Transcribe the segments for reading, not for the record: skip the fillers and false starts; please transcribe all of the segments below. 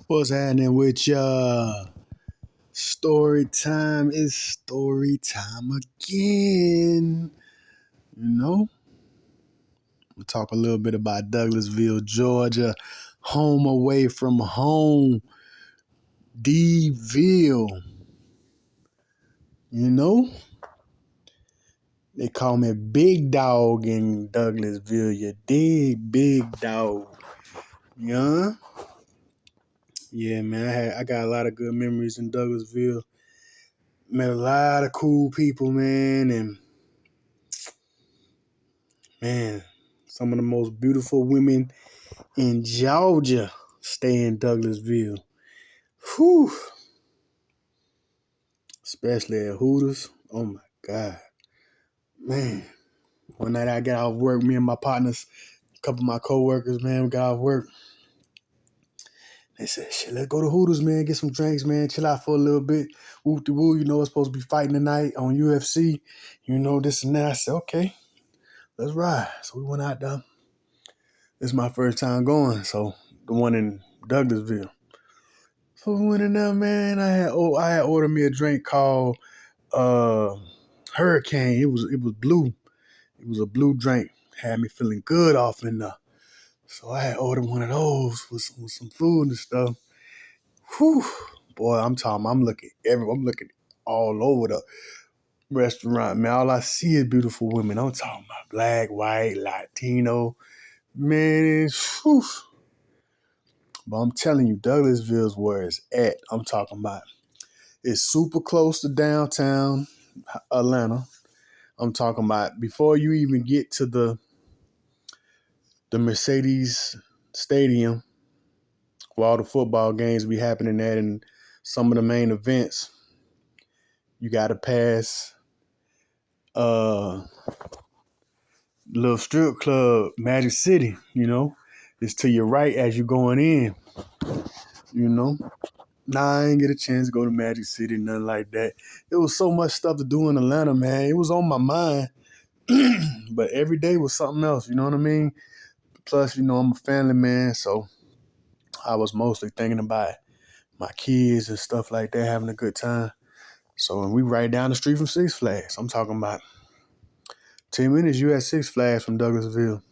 What's happening with ya? Story time is story time again. We'll talk a little bit about Douglasville, Georgia, home away from home, D-ville. They call me Big Dog in Douglasville. You dig, Big Dog. Yeah? Yeah, man, I got a lot of good memories in Douglasville. Met a lot of cool people, man, and man, some of the most beautiful women in Georgia stay in Douglasville. Whew. Especially at Hooters. Oh my God. Man. One night I got off work, me and my partners, a couple of my coworkers, man, we got off work. They said, shit, let's go to Hooters, man, get some drinks, man, chill out for a little bit. Whoop-de-woo, it's supposed to be fighting tonight on UFC. This and that. I said, okay, let's ride. So we went out there. This is my first time going, so the one in Douglasville. So we went in there, man. I had ordered me a drink called Hurricane. It was blue. It was a blue drink. Had me feeling good off in there. So I had ordered one of those with some food and stuff. Whew. Boy, I'm looking all over the restaurant, man. All I see is beautiful women. I'm talking about black, white, Latino. Man, whew. But I'm telling you, Douglasville's where it's at. I'm talking about. It's super close to downtown Atlanta. I'm talking about before you even get to the Mercedes Stadium, where all the football games be happening at and some of the main events. You got to pass little strip club, Magic City, It's to your right as you're going in, Nah, I ain't get a chance to go to Magic City, nothing like that. There was so much stuff to do in Atlanta, man. It was on my mind. But every day was something else, you know what I mean? Plus, I'm a family man, so I was mostly thinking about my kids and stuff like that, having a good time. So when we right down the street from Six Flags, I'm talking about 10 minutes, you at Six Flags from Douglasville.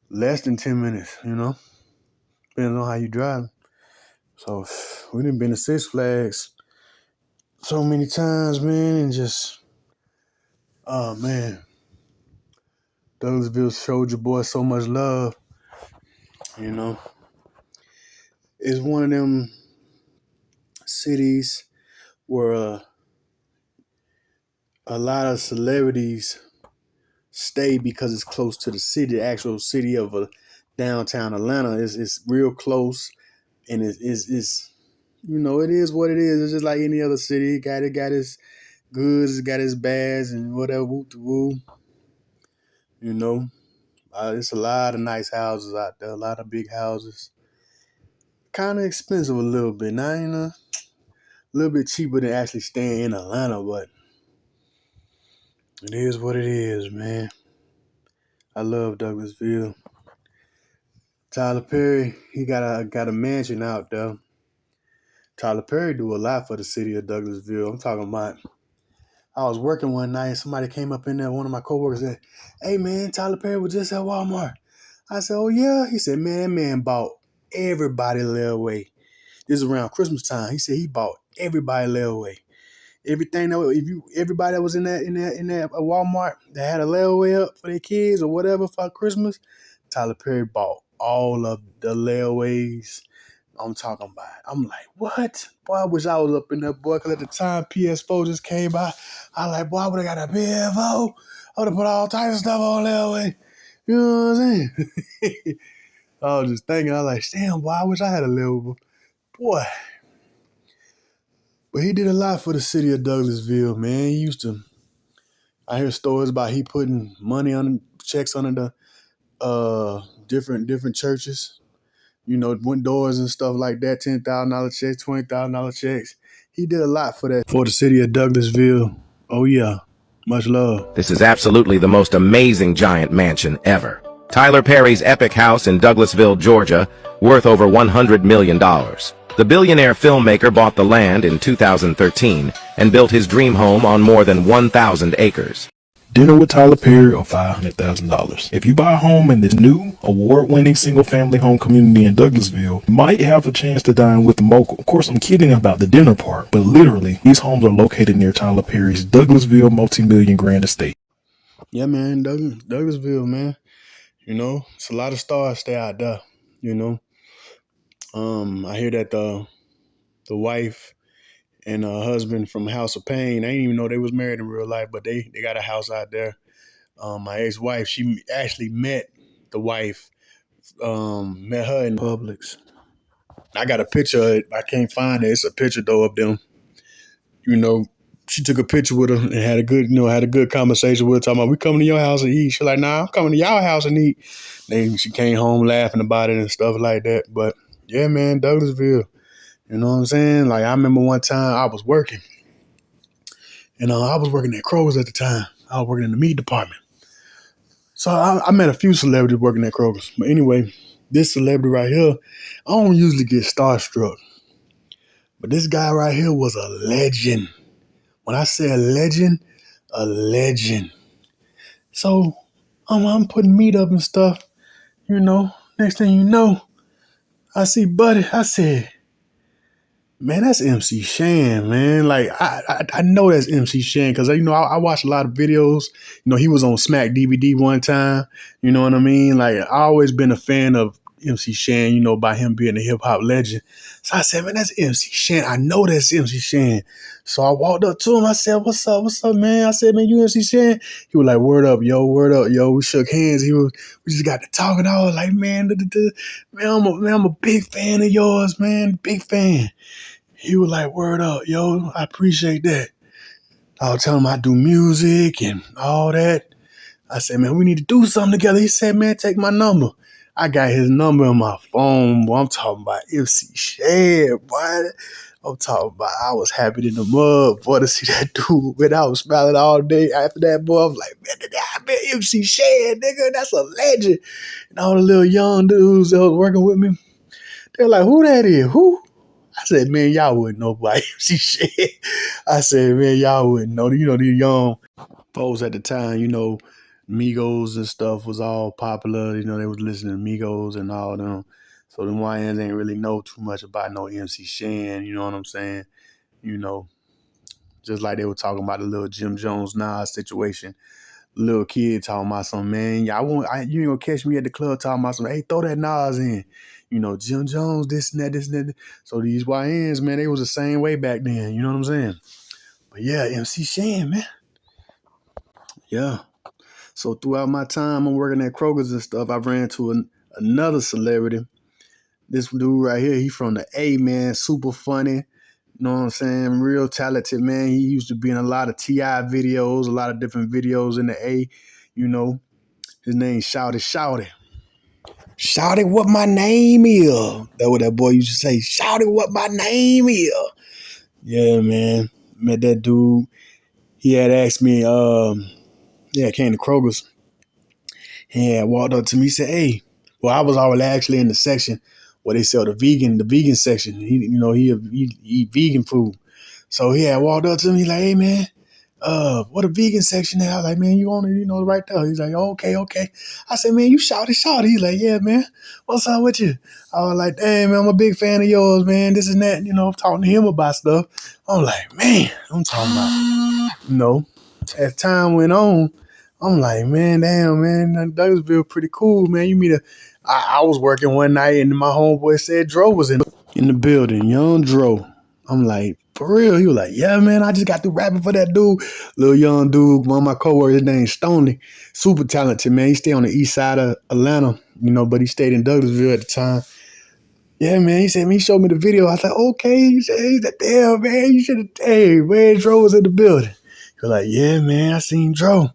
Less than 10 minutes, depending on how you drive. So we done been to Six Flags so many times, man, and just, oh man, Douglasville showed your boy so much love, It's one of them cities where a lot of celebrities stay because it's close to the city, the actual city of downtown Atlanta. It's real close, and it's it is what it is. It's just like any other city. It got its goods, it got its bads, and whatever. Woo. It's a lot of nice houses out there, a lot of big houses. Kind of expensive a little bit. Now, a little bit cheaper than actually staying in Atlanta, but it is what it is, man. I love Douglasville. Tyler Perry, he got a mansion out there. Tyler Perry do a lot for the city of Douglasville. I'm talking about, I was working one night and somebody came up in there, one of my coworkers said, hey man, Tyler Perry was just at Walmart. I said, oh yeah? He said, man bought everybody layaway. This is around Christmas time. He said he bought everybody layaway. Everybody that was in that Walmart that had a layaway up for their kids or whatever for Christmas, Tyler Perry bought all of the layaways. I'm talking about. I'm like, what? Boy, I wish I was up in there, boy, because at the time PS4 just came by. I like, boy, I would have got a PS4. I would have put all types of stuff on layaway. You know what I'm saying? I was just thinking, I was like, damn, boy, I wish I had a layaway. Boy. But he did a lot for the city of Douglasville, man. I hear stories about he putting money on checks under the different churches. Went doors and stuff like that, $10,000 checks, $20,000 checks. He did a lot for the city of Douglasville. Oh yeah, much love. This is absolutely the most amazing giant mansion ever. Tyler Perry's epic house in Douglasville, Georgia, worth over $100 million. The billionaire filmmaker bought the land in 2013 and built his dream home on more than 1,000 acres. Dinner with Tyler Perry or $500,000. If you buy a home in this new, award-winning single-family home community in Douglasville, you might have a chance to dine with the mogul. Of course, I'm kidding about the dinner part, but literally, these homes are located near Tyler Perry's Douglasville multi-million grand estate. Yeah, man, Douglasville, man. You know, it's a lot of stars stay out there. You know, I hear that the wife and her husband from House of Pain, I didn't even know they was married in real life, but they got a house out there. My ex-wife, she actually met the wife, met her in Publix. I got a picture of it. I can't find it. It's a picture though of them. You know, she took a picture with her and had a good conversation with her, talking about, we coming to your house and eat. She's like, nah, I'm coming to y'all house and eat. Then she came home laughing about it and stuff like that. But yeah, man, Douglasville. You know what I'm saying? Like, I remember one time I was working. And I was working at Kroger's at the time. I was working in the meat department. So I met a few celebrities working at Kroger's. But anyway, this celebrity right here, I don't usually get starstruck. But this guy right here was a legend. When I say a legend. So I'm putting meat up and stuff. You know, next thing you know, I see Buddy. I said, man, that's MC Shan, man. Like, I know that's MC Shan because, you know, I watched a lot of videos. You know, he was on Smack DVD one time. You know what I mean? Like, I always been a fan of MC Shan, you know, by him being a hip hop legend. So I said, man, that's MC Shan. I know that's MC Shan. So I walked up to him. I said, what's up, man? I said, man, you MC Shan? He was like, word up, yo. We shook hands. We just got to talking. I was like, man, I'm a big fan of yours, man. Big fan. He was like, word up, yo, I appreciate that. I was telling him I do music and all that. I said, man, we need to do something together. He said, man, take my number. I got his number on my phone, boy. I'm talking about MC Shan, boy. I'm talking about, I was happy in the mud, boy, to see that dude. Man, I was smiling all day. After that, boy, I was like, man, MC Shan, nigga, that's a legend. And all the little young dudes that was working with me, they're like, who that is? Who? I said, man, y'all wouldn't know about MC Shan. I said, man, y'all wouldn't know. You know, these young folks at the time, you know, Migos and stuff was all popular. You know, they was listening to Migos and all them. So them YNs ain't really know too much about no MC Shan, you know what I'm saying? You know, just like they were talking about the little Jim Jones Nas situation. Little kid talking about something, man. Yeah, you ain't gonna catch me at the club talking about something. Hey, throw that Nas in. You know, Jim Jones, this and that. So these YNs, man, they was the same way back then. You know what I'm saying? But yeah, MC Shan, man. Yeah. So throughout my time, I'm working at Kroger's and stuff. I ran into another celebrity. This dude right here, he from the A, man. Super funny. You know what I'm saying? Real talented, man. He used to be in a lot of T.I. videos, a lot of different videos in the A. You know, his name's Shouty. Shouty, what my name is. That's what that boy used to say. Shouty, what my name is. Yeah, man. Met that dude. He had asked me, came to Kroger's. He had walked up to me, said, hey. Well, I was already actually in the section where they sell the vegan section. He eat vegan food. So he had walked up to me like, hey, man, what a vegan section there. I was like, man, you on it, you know, right there. He's like, oh, okay. I said, man, you shouty. He's like, yeah, man, what's up with you? I was like, damn, man, I'm a big fan of yours, man, this and that, you know, talking to him about stuff. I'm like, man, I'm talking about, you know, as time went on, I'm like, man, damn, man, Douglasville pretty cool, man. I was working one night and my homeboy said Dro was in the building, young Dro. I'm like, for real? He was like, yeah, man, I just got through rapping for that dude. Little young dude, one of my coworkers, his name's Stoney. Super talented, man. He stayed on the east side of Atlanta, you know, but he stayed in Douglasville at the time. Yeah, man, he showed me the video. I was like, okay. He said, damn, man, you should have, hey, man, Dro was in the building. He was like, yeah, man, I seen Dro.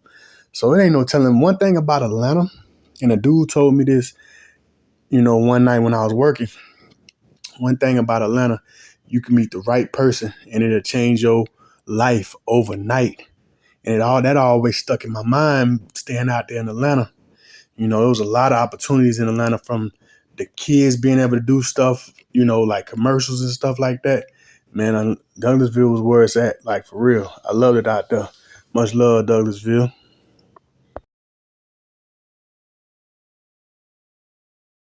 So it ain't no telling one thing about Atlanta. And a dude told me this, you know, one night when I was working. One thing about Atlanta, you can meet the right person and it'll change your life overnight. And that always stuck in my mind staying out there in Atlanta. You know, there was a lot of opportunities in Atlanta from the kids being able to do stuff, like commercials and stuff like that. Man, Douglasville was where it's at, like for real. I love it out there. Much love, Douglasville.